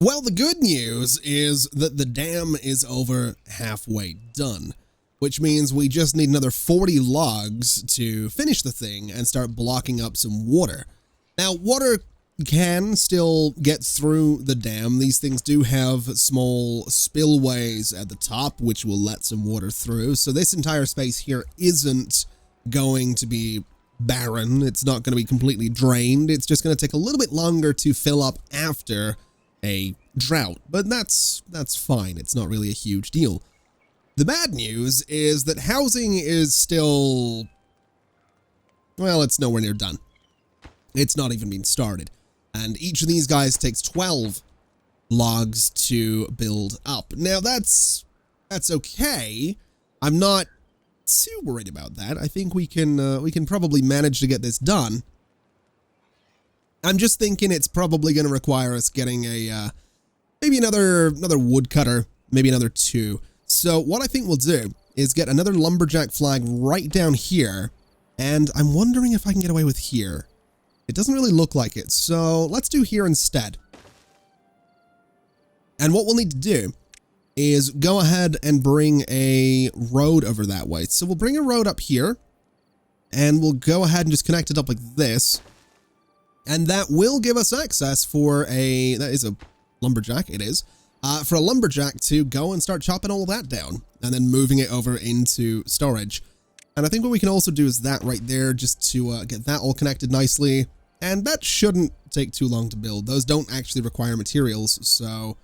Well, the good news is that the dam is over halfway done, which means we just need another 40 logs to finish the thing and start blocking up some water. Now, water can still get through the dam. These things do have small spillways at the top, which will let some water through. So this entire space here isn't going to be barren. It's not going to be completely drained. It's just going to take a little bit longer to fill up after a drought, but that's fine. It's not really a huge deal. The bad news is that housing is still, well, it's nowhere near done. It's not even been started. And each of these guys takes 12 logs to build up. Now that's okay. I'm not too worried about that. I think we can probably manage to get this done. I'm just thinking it's probably going to require us getting a maybe another woodcutter, maybe another 2. So what I think we'll do is get another lumberjack flag right down here, and I'm wondering if I can get away with here. It doesn't really look like it, so let's do here instead. And what we'll need to do is go ahead and bring a road over that way. So we'll bring a road up here, and we'll go ahead and just connect it up like this. And that will give us access for a, that is a lumberjack, it is, for a lumberjack to go and start chopping all of that down and then moving it over into storage. And I think what we can also do is that right there, just to get that all connected nicely. And that shouldn't take too long to build. Those don't actually require materials, so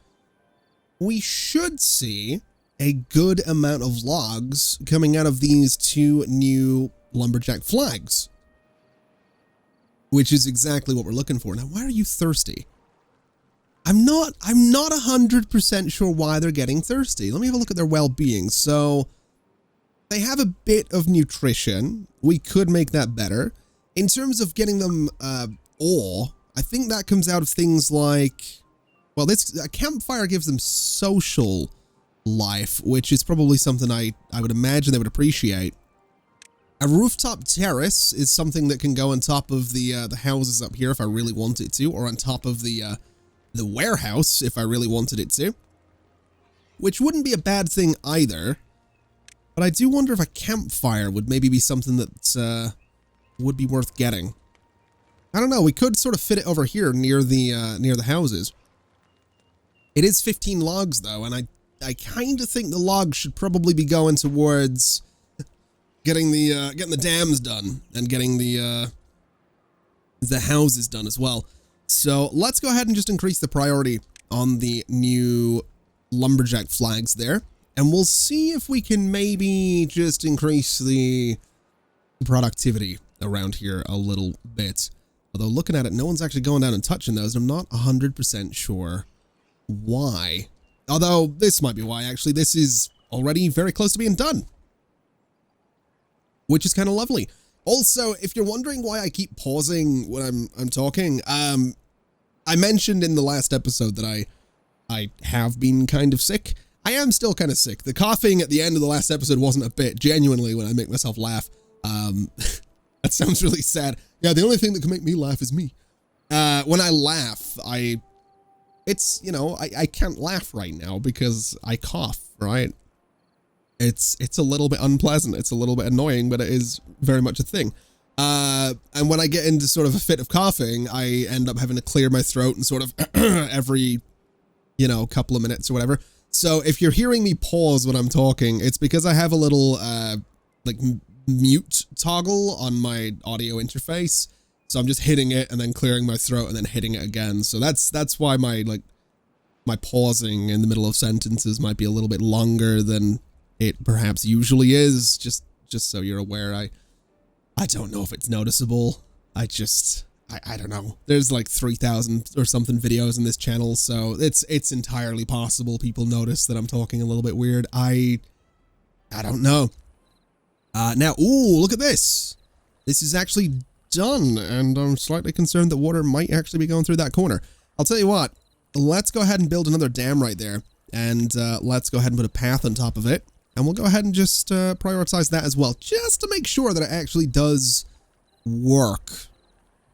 we should see a good amount of logs coming out of these 2 new lumberjack flags, which is exactly what we're looking for. Now, why are you thirsty? I'm not 100% sure why they're getting thirsty. Let me have a look at their well-being. So they have a bit of nutrition. We could make that better. In terms of getting them ore, I think that comes out of things like, well, a campfire gives them social life, which is probably something I would imagine they would appreciate. A rooftop terrace is something that can go on top of the houses up here if I really want it to, or on top of the warehouse if I really wanted it to, which wouldn't be a bad thing either. But I do wonder if a campfire would maybe be something that would be worth getting. I don't know. We could sort of fit it over here near the houses. It is 15 logs though, and I kind of think the logs should probably be going towards getting the dams done and getting the houses done as well. So let's go ahead and just increase the priority on the new lumberjack flags there, and we'll see if we can maybe just increase the productivity around here a little bit. Although looking at it, no one's actually going down and touching those, and I'm not 100% sure why. Although this might be why, actually. This is already very close to being done, which is kind of lovely. Also, if you're wondering why I keep pausing when I'm talking, I mentioned in the last episode that I have been kind of sick. I am still kind of sick. The coughing at the end of the last episode wasn't a bit, genuinely, when I make myself laugh. That sounds really sad. Yeah, the only thing that can make me laugh is me. When I laugh, I can't laugh right now because I cough, right? It's a little bit unpleasant. It's a little bit annoying, but it is very much a thing. And when I get into sort of a fit of coughing, I end up having to clear my throat and sort of every, couple of minutes or whatever. So if you're hearing me pause when I'm talking, it's because I have a little, mute toggle on my audio interface. So I'm just hitting it and then clearing my throat and then hitting it again. So that's why my pausing in the middle of sentences might be a little bit longer than it perhaps usually is, just so you're aware. I don't know if it's noticeable. I don't know. There's like 3,000 or something videos in this channel, so it's entirely possible people notice that I'm talking a little bit weird. I don't know. Now, ooh, look at this. This is actually done, and I'm slightly concerned that water might actually be going through that corner. I'll tell you what, let's go ahead and build another dam right there, and let's go ahead and put a path on top of it. And we'll go ahead and just prioritize that as well, just to make sure that it actually does work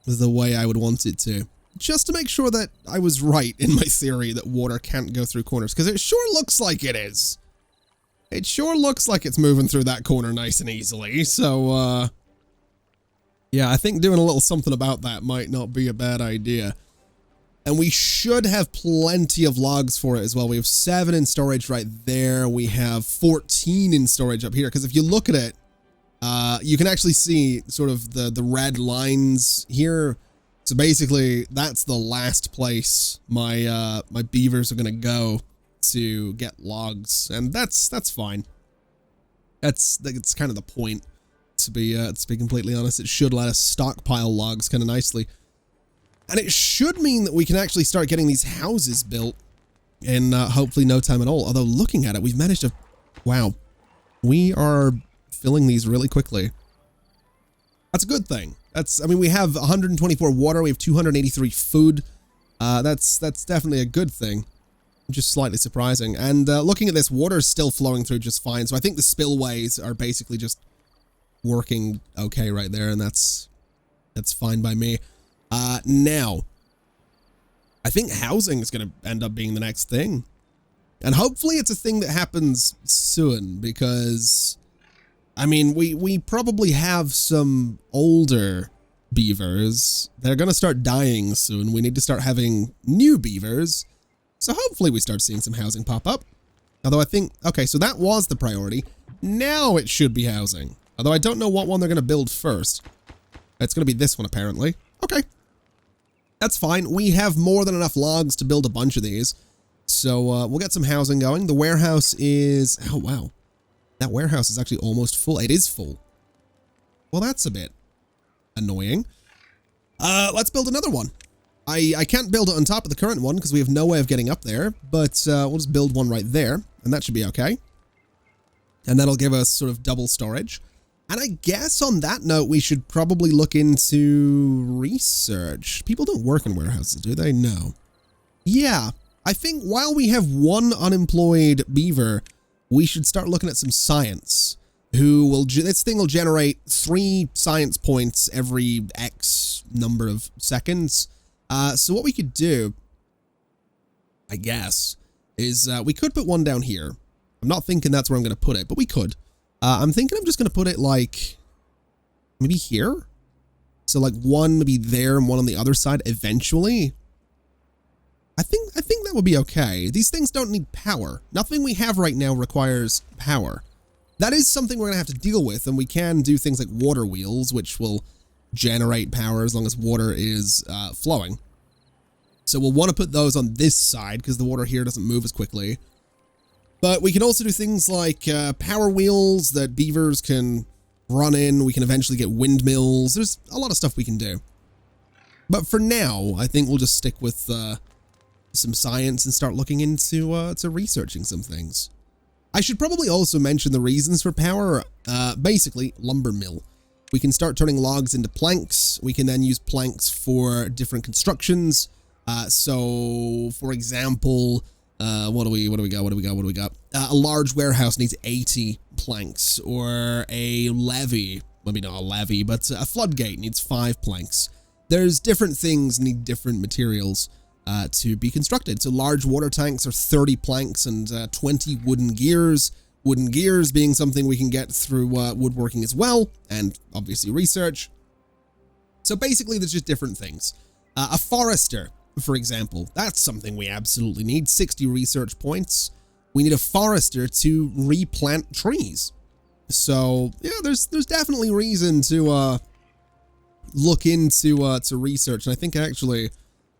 the way I would want it to. just to make sure that I was right in my theory that water can't go through corners, because it sure looks like it is. It sure looks like it's moving through that corner nice and easily, so, yeah, I think doing a little something about that might not be a bad idea. And we should have plenty of logs for it as well. We have 7 in storage right there. We have 14 in storage up here, because if you look at it, you can actually see sort of the red lines here. So basically, that's the last place my my beavers are gonna go to get logs, and that's fine. That's kind of the point. To be completely honest, it should let us stockpile logs kind of nicely, and it should mean that we can actually start getting these houses built in hopefully no time at all. Although looking at it, we've managed to, wow, we are filling these really quickly. That's a good thing. I mean, we have 124 water, we have 283 food. That's definitely a good thing. Just slightly surprising. And looking at this, water is still flowing through just fine. So I think the spillways are basically just working okay right there, and that's fine by me. Now, I think housing is going to end up being the next thing. And hopefully it's a thing that happens soon, because, I mean, we probably have some older beavers. They're going to start dying soon. We need to start having new beavers. So hopefully we start seeing some housing pop up. Although I think, okay, so that was the priority. Now it should be housing. Although I don't know what one they're going to build first. It's going to be this one, apparently. Okay. That's fine. We have more than enough logs to build a bunch of these. So we'll get some housing going. The warehouse is, oh wow. That warehouse is actually almost full. It is full. Well, that's a bit annoying. Let's build another one. I can't build it on top of the current one because we have no way of getting up there, but we'll just build one right there, and that should be okay. And that'll give us sort of double storage. And I guess on that note, we should probably look into research. People don't work in warehouses, do they? No. Yeah, I think while we have one unemployed beaver, we should start looking at some science. This thing will generate 3 science points every X number of seconds. So what we could do, I guess, is we could put one down here. I'm not thinking that's where I'm going to put it, but we could. I'm thinking I'm just going to put it like maybe here. So like one maybe there and one on the other side eventually. I think that would be okay. These things don't need power. Nothing we have right now requires power. That is something we're going to have to deal with, and we can do things like water wheels, which will generate power as long as water is flowing. So we'll want to put those on this side because the water here doesn't move as quickly. But we can also do things like power wheels that beavers can run in. We can eventually get windmills. There's a lot of stuff we can do. But for now, I think we'll just stick with some science and start looking into to researching some things. I should probably also mention the reasons for power. Basically, lumber mill. We can start turning logs into planks. We can then use planks for different constructions. So, for example, what do we got? A large warehouse needs 80 planks, or a levee, maybe not a levee, but a floodgate needs 5 planks. There's different things need different materials to be constructed. So large water tanks are 30 planks and 20 wooden gears. Wooden gears being something we can get through woodworking as well, and obviously research. So basically there's just different things. A forester, for example, that's something we absolutely need. 60 research points. We need a forester to replant trees. So yeah, there's definitely reason to look into to research, and I think actually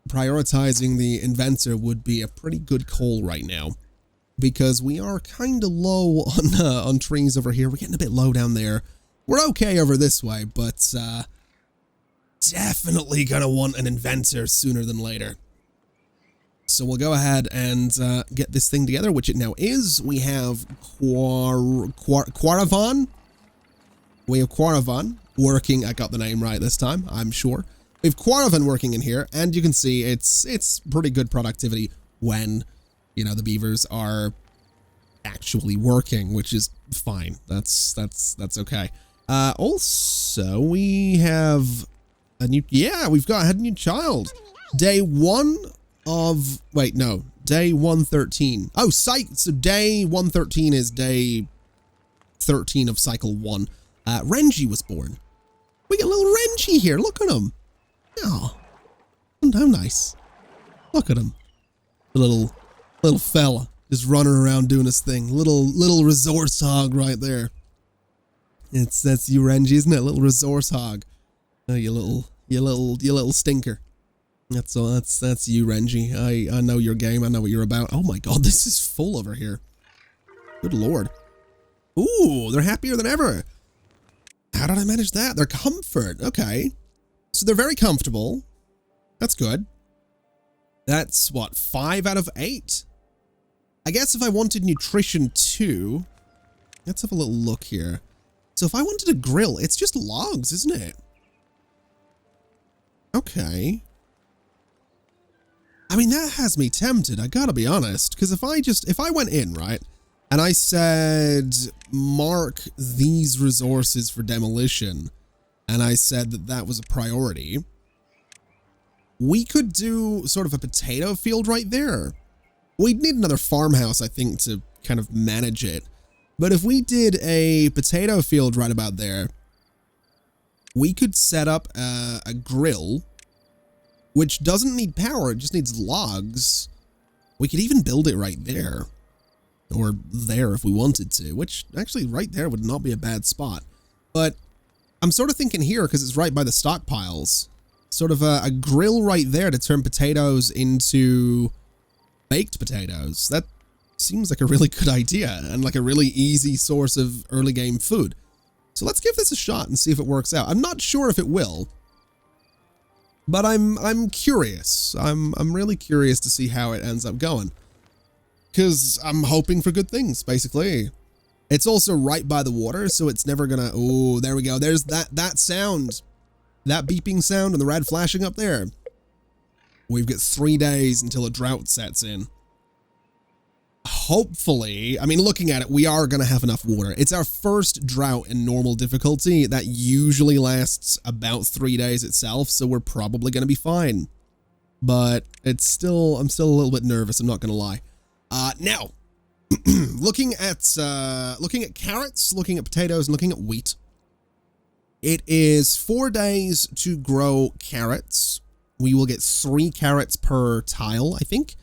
prioritizing the inventor would be a pretty good call right now, because we are kind of low on trees over here. We're getting a bit low down there. We're okay over this way, but definitely gonna want an inventor sooner than later. So we'll go ahead and get this thing together, which it now is. We have Quaravan. We have Quaravan working. I got the name right this time, I'm sure. We have Quaravan working in here, and you can see it's pretty good productivity when, you know, the beavers are actually working, which is fine. That's okay. Also, we have a new, yeah, we've had a new child. Day 1 of, wait, no, day 113. Oh, so day 113 is day 13 of cycle 1. Renji was born. We got little Renji here. Look at him. Oh, how nice. Look at him. The little fella just running around doing his thing. Little resource hog right there. That's you, Renji, isn't it? Little resource hog. Oh, you little stinker. That's you, Renji. I know your game. I know what you're about. Oh my god, this is full over here. Good lord. Ooh, they're happier than ever. How did I manage that? Their comfort. Okay. So they're very comfortable. That's good. That's what, 5 out of 8? I guess if I wanted nutrition too, let's have a little look here. So if I wanted a grill, it's just logs, isn't it? Okay. I mean, that has me tempted, I gotta be honest, because if I went in, right, and I said, mark these resources for demolition, and I said that was a priority, we could do sort of a potato field right there. We'd need another farmhouse, I think, to kind of manage it. But if we did a potato field right about there, we could set up a grill, which doesn't need power, it just needs logs. We could even build it right there. Or there if we wanted to, which actually right there would not be a bad spot. But I'm sort of thinking here, because it's right by the stockpiles, sort of a grill right there to turn potatoes into baked potatoes. That seems like a really good idea and like a really easy source of early game food. So let's give this a shot and see if it works out. I'm not sure if it will, but I'm curious. I'm really curious to see how it ends up going, because I'm hoping for good things, basically. It's also right by the water, so it's never gonna... Oh, there we go. There's that sound. That beeping sound and the red flashing up there. We've got 3 days until a drought sets in. Hopefully, I mean, looking at it, we are going to have enough water. It's our first drought in normal difficulty. That usually lasts about 3 days itself, so we're probably going to be fine. But I'm still a little bit nervous, I'm not going to lie. Now, looking at carrots, looking at potatoes, and looking at wheat. It is 4 days to grow carrots. We will get 3 carrots per tile, I think.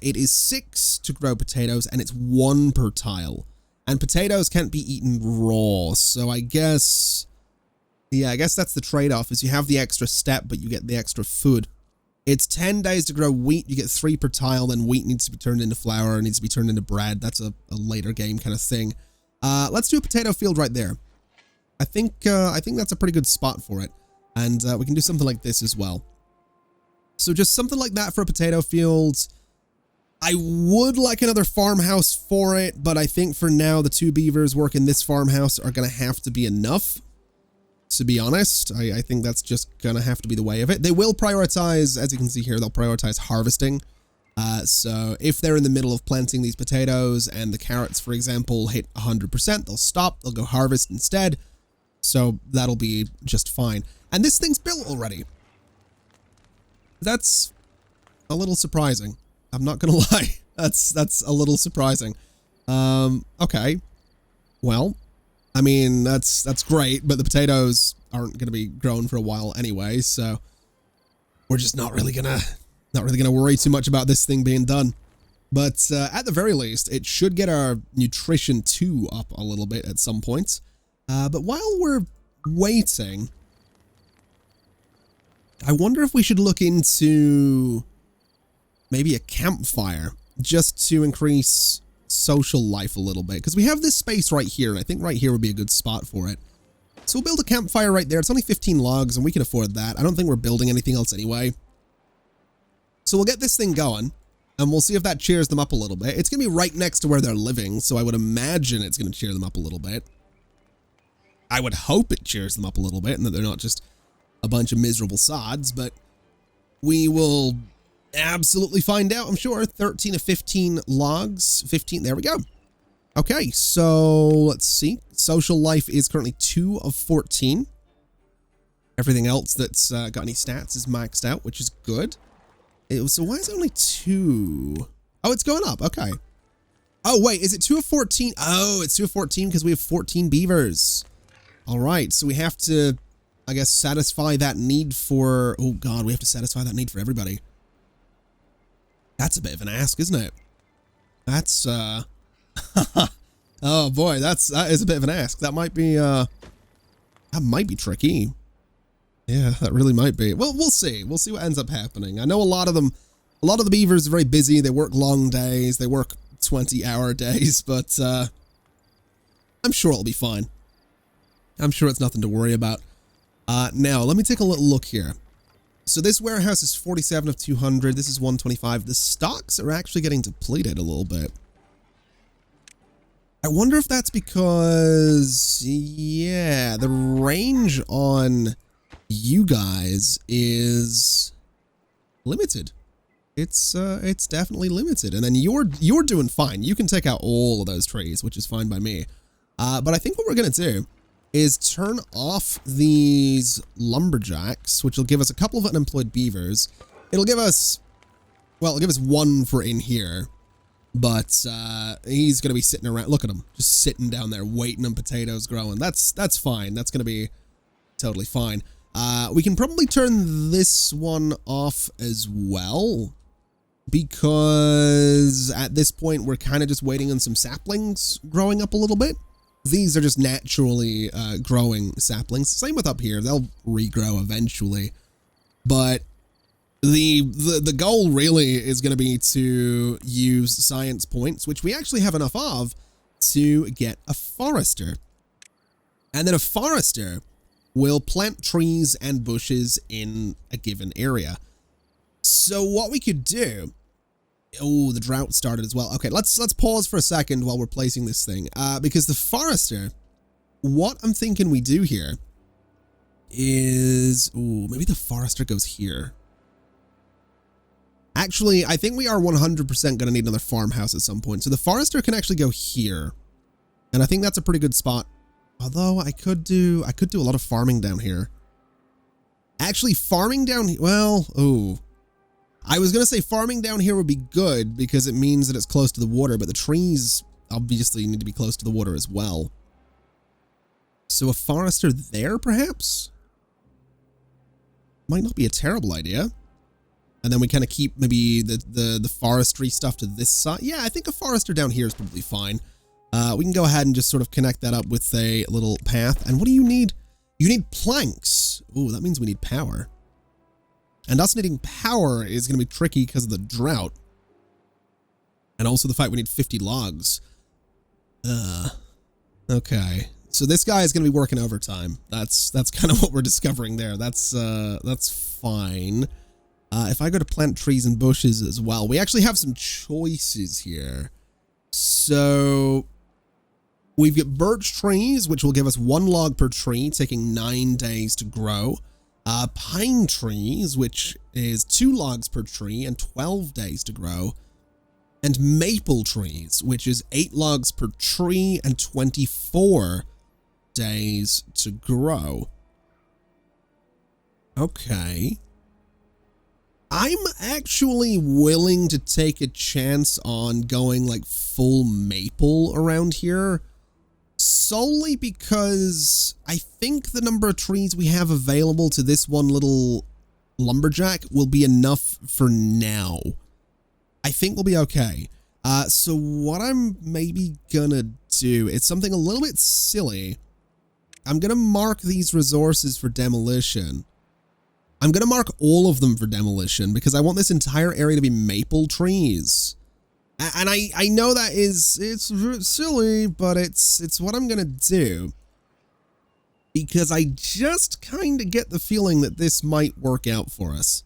It is 6 to grow potatoes, and it's 1 per tile. And potatoes can't be eaten raw, so I guess... Yeah, I guess that's the trade-off, is you have the extra step, but you get the extra food. It's 10 days to grow wheat, you get 3 per tile, then wheat needs to be turned into flour, needs to be turned into bread. That's a later game kind of thing. Let's do a potato field right there. I think that's a pretty good spot for it. And we can do something like this as well. So just something like that for a potato field. I would like another farmhouse for it, but I think for now the 2 beavers working this farmhouse are going to have to be enough. To be honest, I think that's just going to have to be the way of it. They will prioritize, as you can see here, they'll prioritize harvesting. So if they're in the middle of planting these potatoes and the carrots, for example, hit 100%, they'll stop, they'll go harvest instead. So that'll be just fine. And this thing's built already. That's a little surprising. I'm not gonna lie. That's a little surprising. Okay. Well, I mean, that's great, but the potatoes aren't gonna be grown for a while anyway, so we're just not really gonna worry too much about this thing being done. But at the very least, it should get our nutrition 2 up a little bit at some point. But while we're waiting, I wonder if we should look into maybe a campfire just to increase social life a little bit, because we have this space right here, and I think right here would be a good spot for it. So we'll build a campfire right there. It's only 15 logs, and we can afford that. I don't think we're building anything else anyway. So we'll get this thing going, and we'll see if that cheers them up a little bit. It's going to be right next to where they're living, so I would imagine it's going to cheer them up a little bit. I would hope it cheers them up a little bit and that they're not just a bunch of miserable sods, but we will absolutely find out, I'm sure. 13 of 15 logs. 15, there we go. Okay, so let's see. Social life is currently 2 of 14. Everything else that's got any stats is maxed out, which is good. So why is it only 2? Oh, it's going up. Okay. Oh, wait, is it 2 of 14? Oh, it's 2 of 14 because we have 14 beavers. All right, so we have to, I guess, satisfy that need for... Oh, God, we have to satisfy that need for everybody. That's a bit of an ask, isn't it? That's, oh, boy, that is a bit of an ask. That might be tricky. Yeah, that really might be. Well, we'll see. We'll see what ends up happening. I know a lot of the beavers are very busy. They work long days. They work 20-hour days, but I'm sure it'll be fine. I'm sure it's nothing to worry about. Now, let me take a little look here. So this warehouse is 47 of 200. This is 125. The stocks are actually getting depleted a little bit. I wonder if that's because, yeah, the range on you guys is limited. It's definitely limited. And then you're doing fine. You can take out all of those trees, which is fine by me. But I think what we're going to do is turn off these lumberjacks, which will give us a couple of unemployed beavers. It'll give us, well, it'll give us 1 for in here. But he's going to be sitting around. Look at him, just sitting down there waiting on potatoes growing. That's fine. That's going to be totally fine. We can probably turn this one off as well, because at this point we're kind of just waiting on some saplings growing up a little bit. These are just naturally growing saplings. Same with up here. They'll regrow eventually. But the goal really is going to be to use science points, which we actually have enough of, to get a forester. And then a forester will plant trees and bushes in a given area. So what we could do... Oh, the drought started as well. Okay, let's pause for a second while we're placing this thing. Because the forester, what I'm thinking we do here is... Ooh, maybe the forester goes here. Actually, I think we are 100% going to need another farmhouse at some point. So the forester can actually go here. And I think that's a pretty good spot. Although I could do a lot of farming down here. Actually, farming down here, well, oh. I was going to say farming down here would be good because it means that it's close to the water, but the trees obviously need to be close to the water as well. So a forester there, perhaps? Might not be a terrible idea. And then we kind of keep maybe the forestry stuff to this side. Yeah, I think a forester down here is probably fine. We can go ahead and just sort of connect that up with a little path. And what do you need? You need planks. Ooh, that means we need power. And us needing power is going to be tricky because of the drought. And also the fact we need 50 logs. Okay. So this guy is going to be working overtime. That's kind of what we're discovering there. That's fine. If I go to plant trees and bushes as well, we actually have some choices here. So we've got birch trees, which will give us 1 log per tree, taking 9 days to grow. Pine trees, which is 2 logs per tree and 12 days to grow. And maple trees, which is 8 logs per tree and 24 days to grow. Okay. I'm actually willing to take a chance on going like full maple around here. Solely because I think the number of trees we have available to this one little lumberjack will be enough for now. I think we'll be okay. So what I'm maybe gonna do, it's something a little bit silly. I'm gonna mark these resources for demolition. I'm gonna mark all of them for demolition because I want this entire area to be maple trees. And I know that it's silly, but it's what I'm gonna do. Because I just kind of get the feeling that this might work out for us.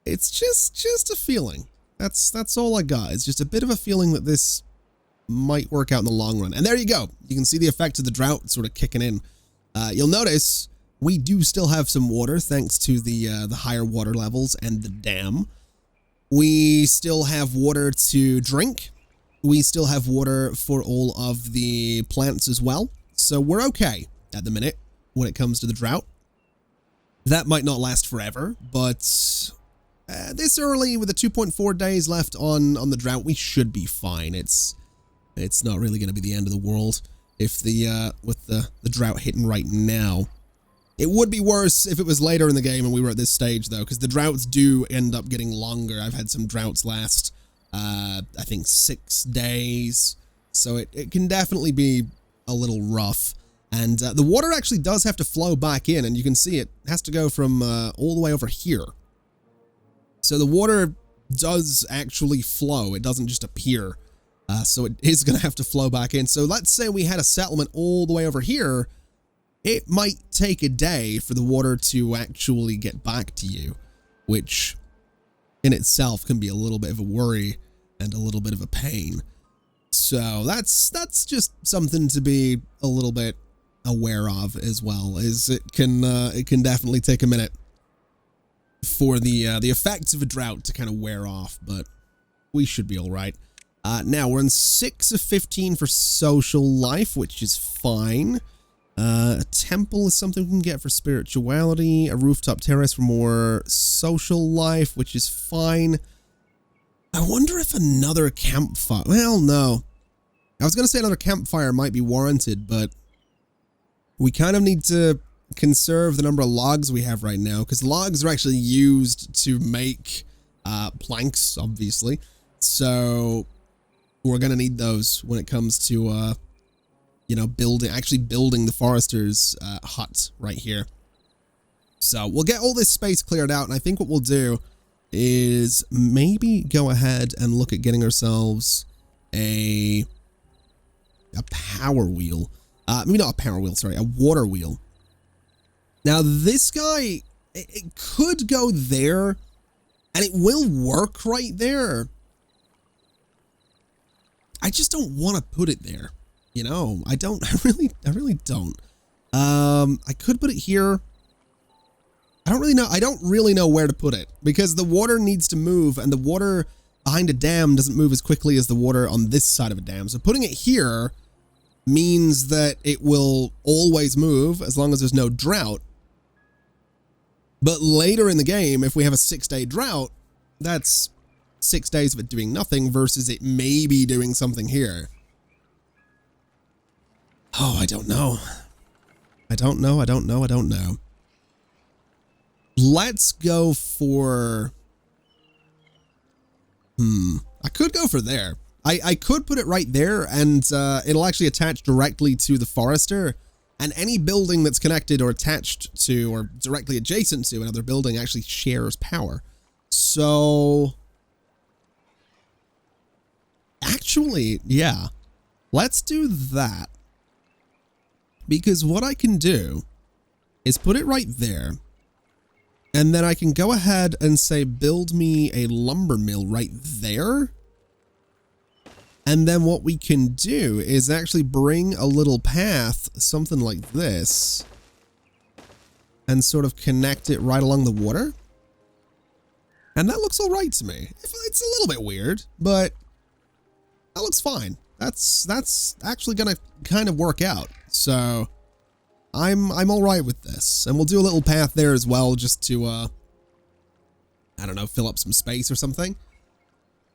It's just a feeling. That's all I got. It's just a bit of a feeling that this might work out in the long run. And there you go. You can see the effect of the drought sort of kicking in. You'll notice we do still have some water thanks to the higher water levels and the dam. We still have water to drink. We still have water for all of the plants as well. So we're okay at the minute when it comes to the drought. That might not last forever, but this early with the 2.4 days left on the drought, we should be fine. It's not really going to be the end of the world if with the drought hitting right now. It would be worse if it was later in the game and we were at this stage though, because the droughts do end up getting longer. I've had some droughts last, I think 6 days, so it can definitely be a little rough. And the water actually does have to flow back in, and you can see it has to go from all the way over here. So the water does actually flow. It doesn't just appear. So it is going to have to flow back in. So let's say we had a settlement all the way over here. It might take a day for the water to actually get back to you, which in itself can be a little bit of a worry and a little bit of a pain. So that's just something to be a little bit aware of as well, is it can definitely take a minute for the effects of a drought to kind of wear off, but we should be all right. Now we're in 6 of 15 for social life, which is fine. A temple is something we can get for spirituality. A rooftop terrace for more social life, which is fine. I wonder if another campfire. Well, no. I was going to say another campfire might be warranted, but we kind of need to conserve the number of logs we have right now, because logs are actually used to make planks, obviously. So we're going to need those when it comes to, you know, building the forester's hut right here. So we'll get all this space cleared out, and I think what we'll do is maybe go ahead and look at getting ourselves a power wheel. Maybe not a power wheel, sorry, a water wheel. Now this guy, it could go there, and it will work right there. I just don't want to put it there. You know, I really don't. I could put it here. I don't really know where to put it, because the water needs to move, and the water behind a dam doesn't move as quickly as the water on this side of a dam. So putting it here means that it will always move as long as there's no drought. But later in the game, if we have a 6-day drought, that's 6 days of it doing nothing versus it maybe doing something here. Oh, I don't know. I don't know. Let's go for... I could go for there. I could put it right there, and it'll actually attach directly to the forester, and any building that's connected or attached to or directly adjacent to another building actually shares power. So actually, yeah, let's do that, because what I can do is put it right there, and then I can go ahead and say build me a lumber mill right there. And then what we can do is actually bring a little path, something like this, and sort of connect it right along the water. And that looks all right to me. It's a little bit weird, but that looks fine. That's actually gonna kind of work out. So I'm all right with this. And we'll do a little path there as well, just to I don't know, fill up some space or something.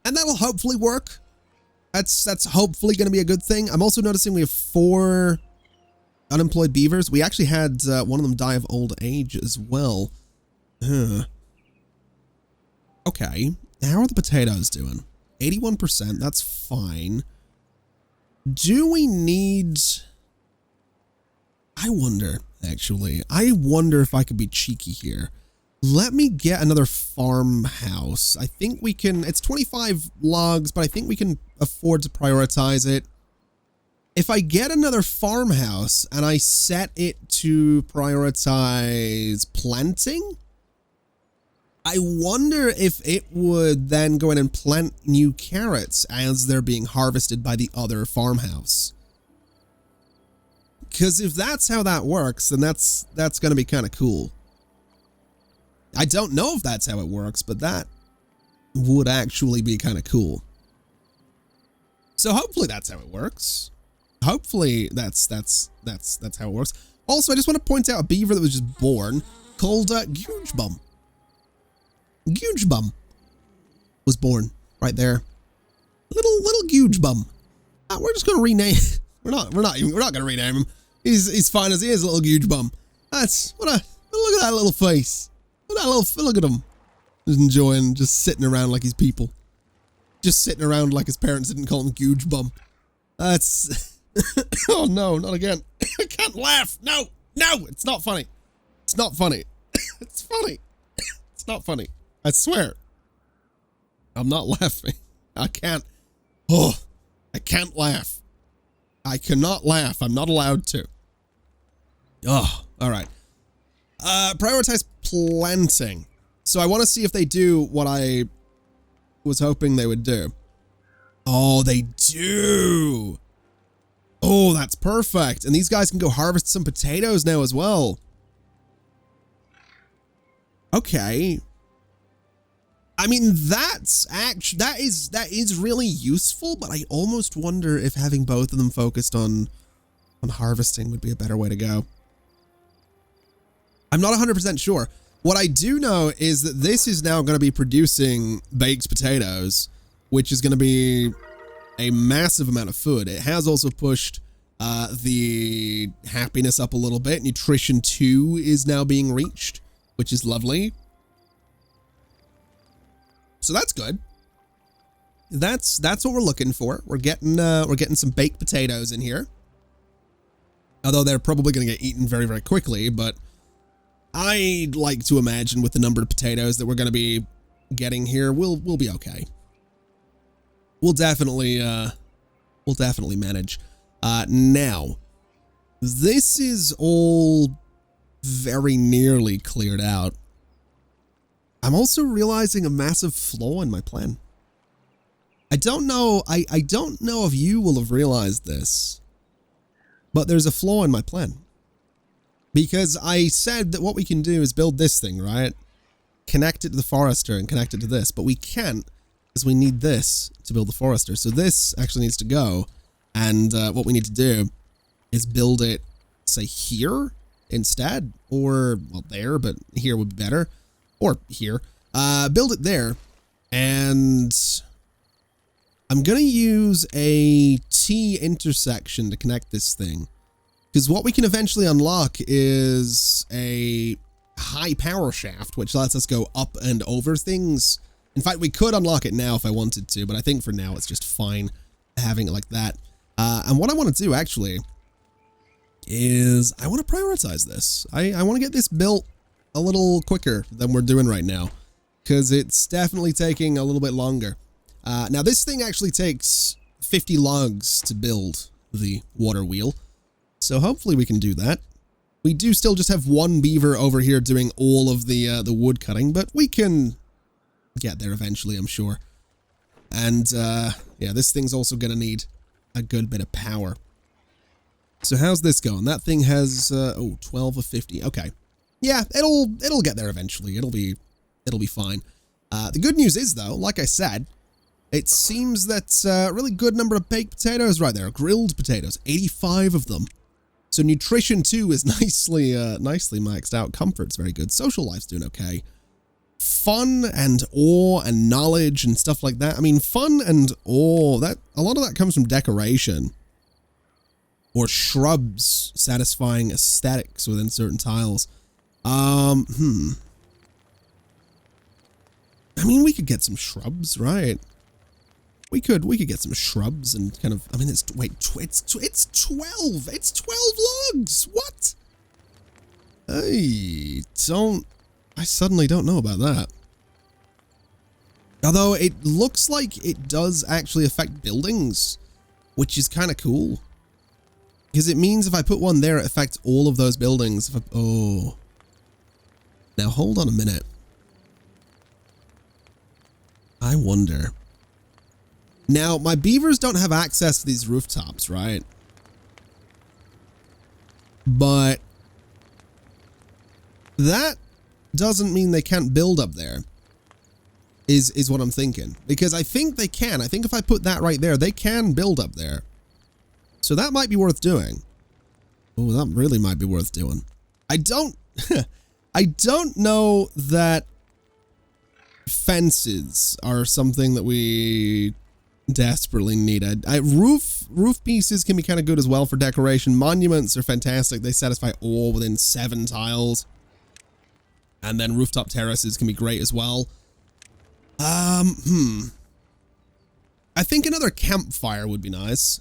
And that'll hopefully work. That's hopefully going to be a good thing. I'm also noticing we have 4 unemployed beavers. We actually had one of them die of old age as well. Okay, how are the potatoes doing? 81%, that's fine. Do we need... I wonder, actually. I wonder if I could be cheeky here. Let me get another farmhouse. I think we can, it's 25 logs, but I think we can afford to prioritize it. If I get another farmhouse and I set it to prioritize planting, I wonder if it would then go in and plant new carrots as they're being harvested by the other farmhouse. Because if that's how that works, then that's going to be kind of cool. I don't know if that's how it works, but that would actually be kind of cool. So hopefully that's how it works. Hopefully that's how it works. Also, I just want to point out a beaver that was just born. called Googebum. Googebum was born right there. Little Googebum. We're just gonna rename. We're not gonna rename him. He's fine as he is, little Googebum. Look at that little face. Look at him. Just enjoying, just sitting around like he's people. Just sitting around like his parents didn't call him Googebum. That's oh no, not again. I can't laugh. No, it's not funny. It's not funny. It's funny. It's not funny. I swear. I'm not laughing. I can't. Oh, I can't laugh. I cannot laugh. I'm not allowed to. Oh, all right. Prioritize planting. So I want to see if they do what I was hoping they would do. Oh, they do. Oh, that's perfect. And these guys can go harvest some potatoes now as well. Okay. I mean, that is really useful, but I almost wonder if having both of them focused on harvesting would be a better way to go. I'm not 100% sure. What I do know is that this is now going to be producing baked potatoes, which is going to be a massive amount of food. It has also pushed the happiness up a little bit. Nutrition 2 is now being reached, which is lovely. So that's good. That's what we're looking for. We're getting some baked potatoes in here. Although they're probably going to get eaten very, very quickly, but I'd like to imagine with the number of potatoes that we're going to be getting here, we'll be okay. We'll definitely manage. Now, this is all very nearly cleared out. I'm also realizing a massive flaw in my plan. I don't know if you will have realized this, but there's a flaw in my plan. Because I said that what we can do is build this thing, right? Connect it to the forester and connect it to this, but we can't because we need this to build the forester. So this actually needs to go, and what we need to do is build it, say, here instead, or, well, there, but here would be better. Or here, build it there, and I'm gonna use a T intersection to connect this thing, because what we can eventually unlock is a high power shaft, which lets us go up and over things. In fact, we could unlock it now if I wanted to, but I think for now it's just fine having it like that. And what I want to do actually is I want to prioritize this. I want to get this built a little quicker than we're doing right now, because it's definitely taking a little bit longer. Now this thing actually takes 50 logs to build the water wheel, so hopefully we can do that. We do still just have one beaver over here doing all of the wood cutting, but we can get there eventually, I'm sure. And yeah, this thing's also gonna need a good bit of power. So how's this going? That thing has 12 of 50. Okay. Yeah, it'll get there eventually. It'll be fine. The good news is though, like I said, it seems that's a really good number of baked potatoes right there. Grilled potatoes, 85 of them. So nutrition 2 is nicely maxed out. Comfort's very good. Social life's doing okay. Fun and awe and knowledge and stuff like that. I mean, fun and awe, that a lot of that comes from decoration or shrubs satisfying aesthetics within certain tiles. I mean, we could get some shrubs, right? We could get some shrubs and kind of, I mean, it's 12. It's 12 logs. What? I suddenly don't know about that. Although it looks like it does actually affect buildings, which is kind of cool. Because it means if I put one there, it affects all of those buildings. Oh. Now, hold on a minute. I wonder. Now, my beavers don't have access to these rooftops, right? But that doesn't mean they can't build up there, is what I'm thinking. Because I think they can. I think if I put that right there, they can build up there. So that might be worth doing. Oh, that really might be worth doing. I don't... I don't know that fences are something that we desperately needed. Roof pieces can be kind of good as well for decoration. Monuments are fantastic. They satisfy all within 7 tiles. And then rooftop terraces can be great as well. I think another campfire would be nice.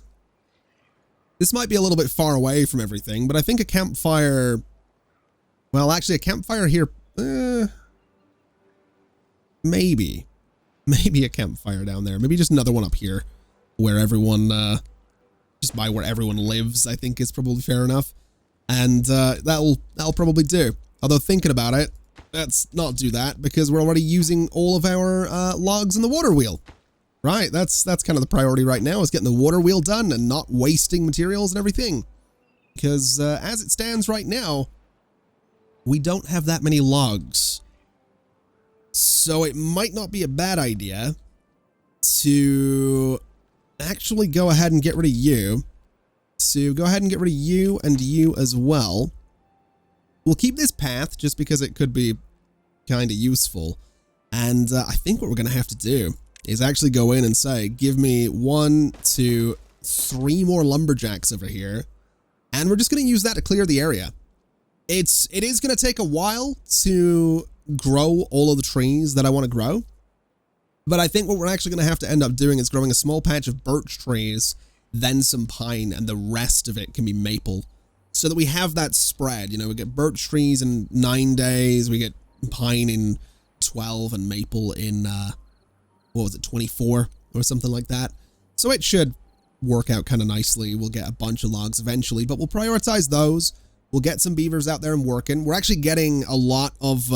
This might be a little bit far away from everything, but I think a campfire... Well, actually, a campfire here... maybe. Maybe a campfire down there. Maybe just another one up here where everyone... just by where everyone lives, I think is probably fair enough. And that'll probably do. Although thinking about it, let's not do that because we're already using all of our logs in the water wheel. Right, that's kind of the priority right now, is getting the water wheel done and not wasting materials and everything. Because as it stands right now, we don't have that many logs. So it might not be a bad idea to actually go ahead and get rid of you. So go ahead and get rid of you and you as well. We'll keep this path just because it could be kind of useful. And I think what we're going to have to do is actually go in and say, give me 1, 2, 3 more lumberjacks over here. And we're just going to use that to clear the area. It is going to take a while to grow all of the trees that I want to grow. But I think what we're actually going to have to end up doing is growing a small patch of birch trees, then some pine, and the rest of it can be maple. So that we have that spread. You know, we get birch trees in 9 days, we get pine in 12, and maple in... what was it, 24 or something like that. So it should work out kind of nicely. We'll get a bunch of logs eventually, but we'll prioritize those. We'll get some beavers out there and working. We're actually getting a lot of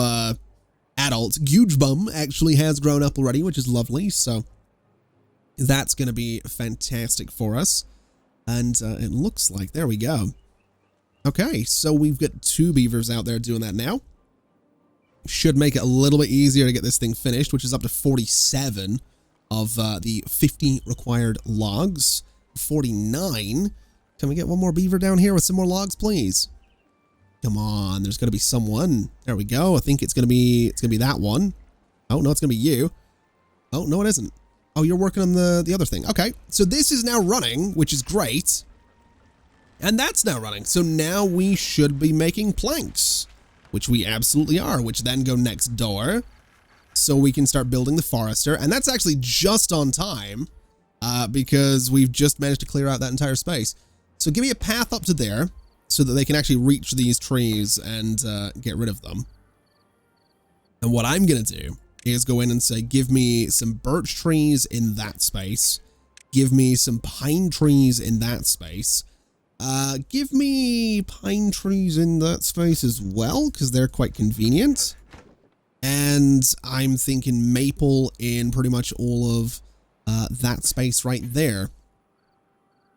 adults. Huge Bum actually has grown up already, which is lovely. So that's going to be fantastic for us. And it looks like, there we go. Okay, so we've got 2 beavers out there doing that now. Should make it a little bit easier to get this thing finished, which is up to 47 of the 50 required logs. 49. Can we get one more beaver down here with some more logs, please? Come on, there's going to be someone. There we go. I think it's going to be that one. Oh, no, it's going to be you. Oh, no, it isn't. Oh, you're working on the other thing. Okay, so this is now running, which is great. And that's now running. So now we should be making planks, which we absolutely are, which then go next door. So we can start building the forester. And that's actually just on time because we've just managed to clear out that entire space. So give me a path up to there so that they can actually reach these trees and get rid of them. And what I'm going to do is go in and say, give me some birch trees in that space. Give me some pine trees in that space. Give me pine trees in that space as well, because they're quite convenient. And I'm thinking maple in pretty much all of that space right there.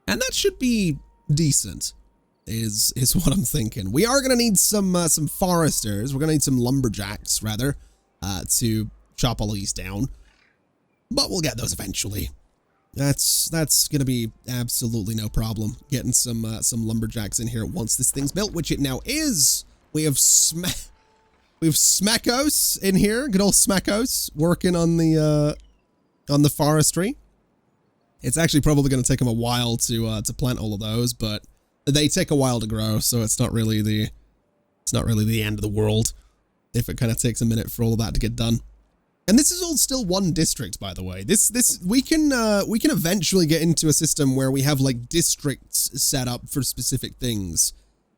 And that should be decent, is what I'm thinking. We are going to need some foresters. We're going to need some lumberjacks, rather, to chop all of these down. But we'll get those eventually. That's going to be absolutely no problem. Getting some lumberjacks in here once this thing's built, which it now is. We have Smackos in here. Good old Smackos working on the forestry. It's actually probably going to take him a while to plant all of those, but they take a while to grow, so it's not really the end of the world if it kind of takes a minute for all of that to get done. And this is all still one district, by the way. We can eventually get into a system where we have like districts set up for specific things.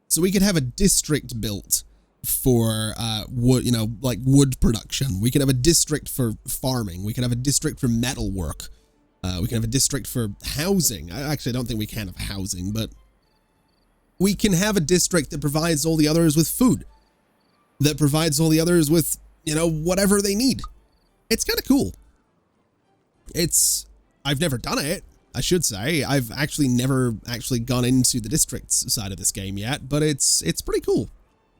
So we could have a district built for wood, like wood production. We could have a district for farming. We could have a district for metal work. We can have a district for housing. I don't think we can have housing, but we can have a district that provides all the others with food, that provides all the others with, whatever they need. It's kind of cool. I've never done it, I should say. I've actually never gone into the districts side of this game yet, but it's pretty cool.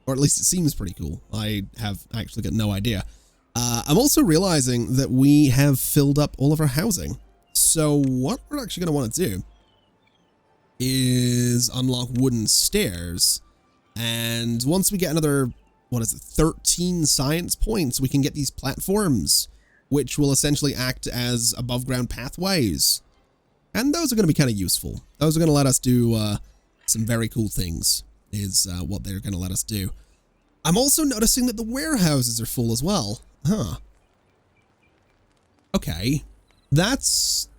Or at least it seems pretty cool. I have actually got no idea. I'm also realizing that we have filled up all of our housing. So what we're actually going to want to do is unlock wooden stairs. And once we get another what is it, 13 science points, we can get these platforms, which will essentially act as above ground pathways. And those are going to be kind of useful. Those are going to let us do some very cool things, is what they're going to let us do. I'm also noticing that the warehouses are full as well. Huh. Okay. That's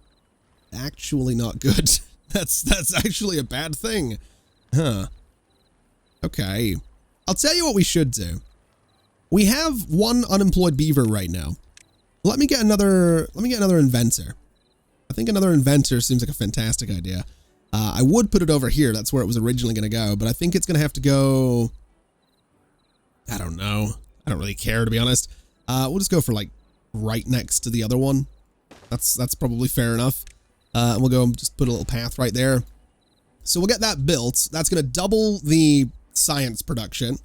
actually not good. That's actually a bad thing. Huh. Okay. I'll tell you what we should do. We have one unemployed beaver right now. Let me get another inventor. I think another inventor seems like a fantastic idea. I would put it over here. That's where it was originally going to go, but I think it's going to have to go... I don't know. I don't really care, to be honest. We'll just go for, like, right next to the other one. That's probably fair enough. We'll go and just put a little path right there. So we'll get that built. That's going to double the science production,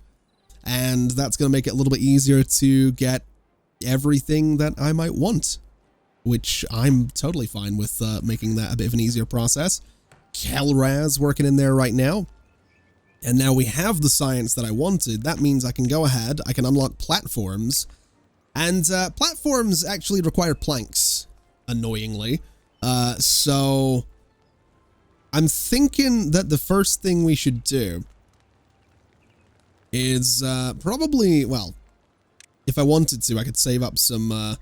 and that's going to make it a little bit easier to get everything that I might want, which I'm totally fine with making that a bit of an easier process. Kelraz working in there right now. And now we have the science that I wanted. That means I can go ahead, I can unlock platforms, and platforms actually require planks, annoyingly. So I'm thinking that the first thing we should do is probably, well, if I wanted to, I could save up some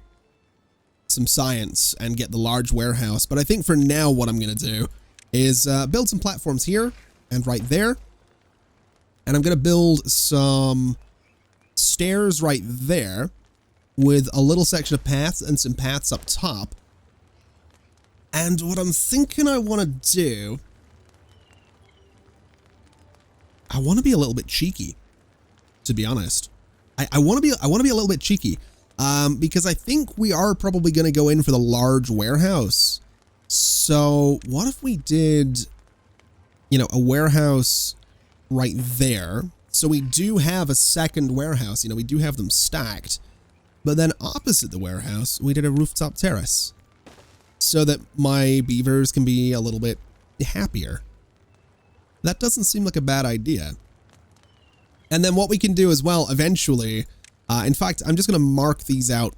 science and get the large warehouse. But I think for now, what I'm going to do is build some platforms here and right there. And I'm going to build some stairs right there with a little section of paths and some paths up top. And what I'm thinking I want to do, I want to be a little bit cheeky, to be honest. I want to be a little bit cheeky, because I think we are probably going to go in for the large warehouse. So what if we did, you know, a warehouse right there? So we do have a second warehouse, you know, we do have them stacked, but then opposite the warehouse, we did a rooftop terrace so that my beavers can be a little bit happier. That doesn't seem like a bad idea. And then what we can do as well, eventually, in fact, I'm just going to mark these out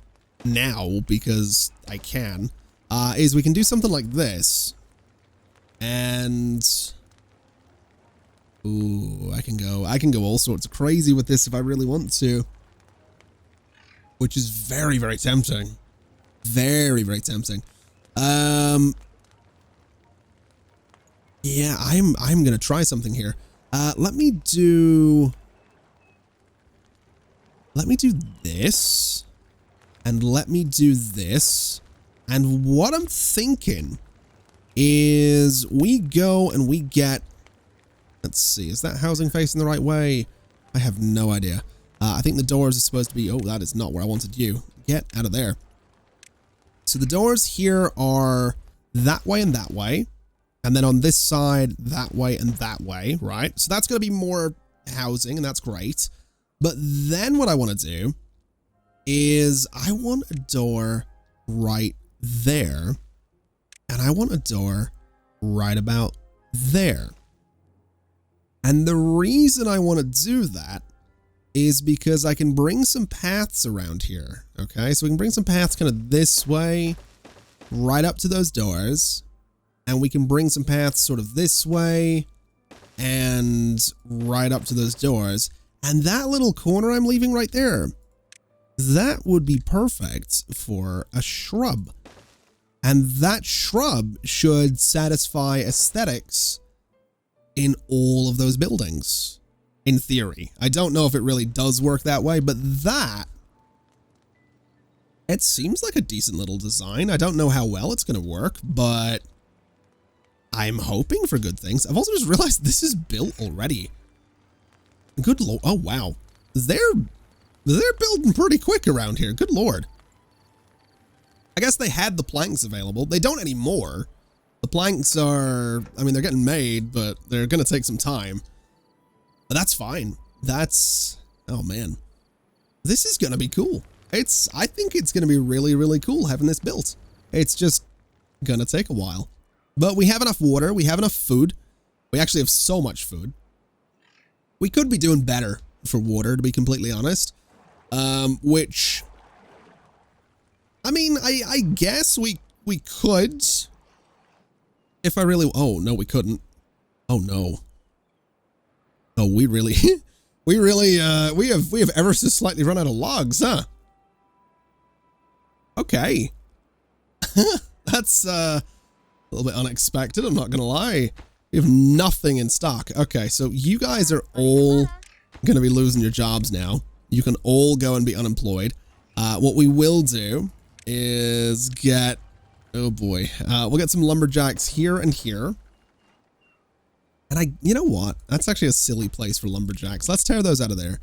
now because I can, is we can do something like this. And, ooh, I can go all sorts of crazy with this if I really want to, which is very, very tempting. Very, very tempting. Yeah, I'm going to try something here. Let me do this, and let me do this, and what I'm thinking is we go and we get, let's see, is that housing facing the right way? I have no idea. I think the doors are supposed to be, oh, that is not where I wanted you. Get out of there. So the doors here are that way and that way, and then on this side, that way and that way, right? So that's going to be more housing, and that's great. But then what I want to do is I want a door right there, and I want a door right about there. And the reason I want to do that is because I can bring some paths around here, okay? So we can bring some paths kind of this way, right up to those doors, and we can bring some paths sort of this way and right up to those doors. And that little corner I'm leaving right there, that would be perfect for a shrub. And that shrub should satisfy aesthetics in all of those buildings, in theory. I don't know if it really does work that way, but that, it seems like a decent little design. I don't know how well it's going to work, but I'm hoping for good things. I've also just realized this is built already. Good lord. Oh, wow. They're building pretty quick around here. Good lord. I guess they had the planks available. They don't anymore. The planks are, I mean, they're getting made, but they're going to take some time. But that's fine. That's, oh man. This is going to be cool. I think it's going to be really, really cool having this built. It's just going to take a while. But we have enough water. We have enough food. We actually have so much food. We could be doing better for water, to be completely honest. Which, I mean, I guess we could, if I really, oh no, we couldn't. Oh no. Oh, we really, we have ever so slightly run out of logs, huh? Okay. That's, a little bit unexpected, I'm not gonna lie. We have nothing in stock. Okay, so you guys are all gonna be losing your jobs now. You can all go and be unemployed. What we will do is get, oh boy, we'll get some lumberjacks here and here. And you know what? That's actually a silly place for lumberjacks. Let's tear those out of there.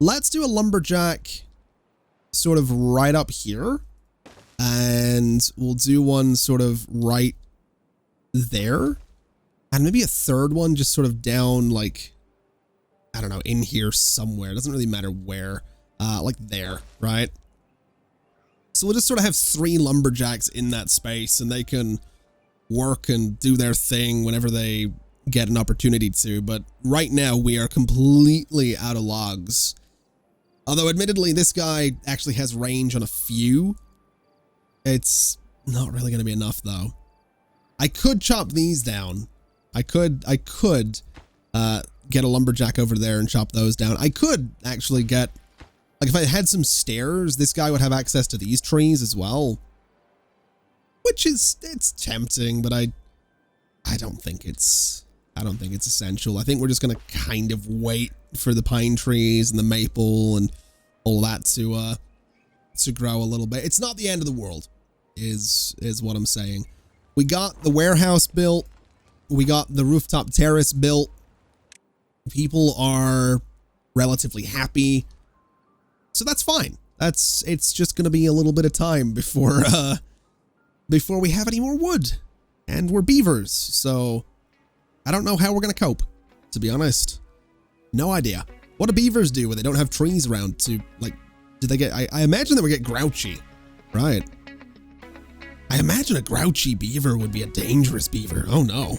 Let's do a lumberjack sort of right up here. And we'll do one sort of right there. And maybe a third one just sort of down, like, I don't know, in here somewhere. It doesn't really matter where. Like there, right? So we'll just sort of have 3 lumberjacks in that space, and they can work and do their thing whenever they get an opportunity to. But right now we are completely out of logs. Although admittedly, this guy actually has range on a few. It's not really going to be enough though. I could chop these down. I could get a lumberjack over there and chop those down. I could actually get, like, if I had some stairs, this guy would have access to these trees as well. Which is, it's tempting, but I don't think it's essential. I think we're just going to kind of wait for the pine trees and the maple and all that to grow a little bit. It's not the end of the world, is what I'm saying. We got the warehouse built. We got the rooftop terrace built. People are relatively happy. So that's fine. It's just going to be a little bit of time before we have any more wood. And we're beavers, so I don't know how we're going to cope, to be honest. No idea. What do beavers do when they don't have trees around to, like, do they get, I imagine they would get grouchy, right? I imagine a grouchy beaver would be a dangerous beaver. Oh no.